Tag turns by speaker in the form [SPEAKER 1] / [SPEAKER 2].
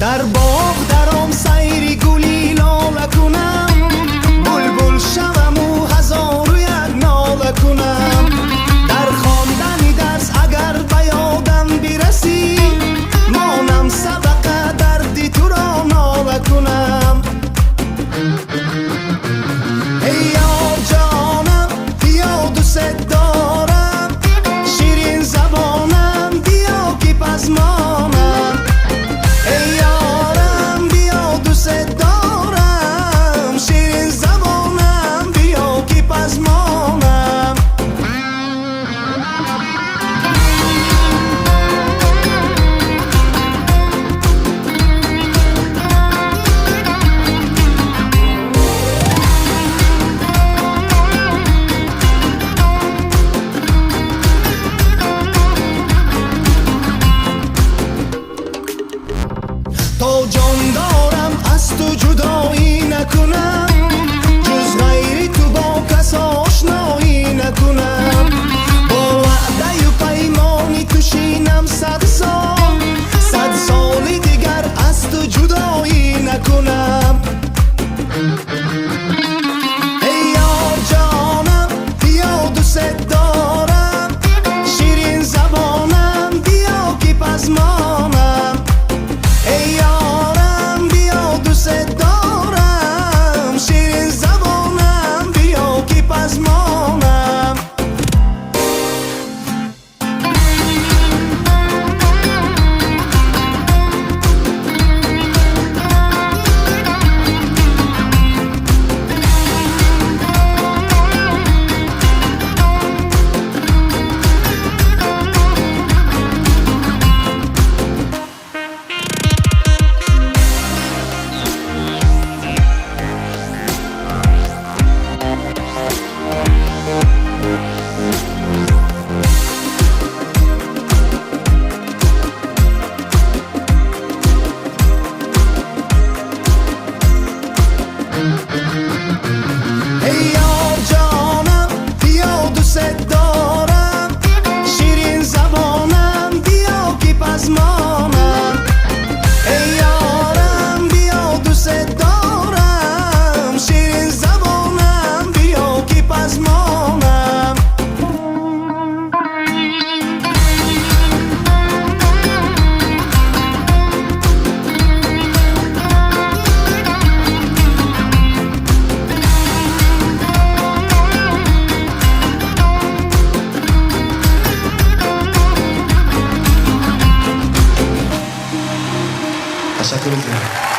[SPEAKER 1] در باغ درام سیری گلی لاله کنم، بلبل شوم و هزار و یک ناله کنم. در خواندن درس اگر به یادم برسی، مانم سبق دردی تو را ناله کنم. ای یار جانم بیا دوست دارم، شیرین زبانم بیا که پس مانم. ای یارم بیا دوست دارم، شیرین زبانم بیا که پس مانم. تا جان دارم از تو جدایی نکنم، جز غیری تو با کس آشنایی نکنم. با وعده و پیمانی تو شینم 100 سال، 100 سال دیگر از تو جدایی نکنم. ای یار جانم بیا دوست دارم، شیرین زبانم بیا که پس مانم. ای یارم بیا دوست دارم، شیرین زبانم بیا که پس مانم. ای یار جانم بیا دوست دارم، شیرین زبانم بیا که پس مانم. ای یارم بیا دوست دارم، شیرین زبانم بیا که پس مانم. تشکر می‌کنم.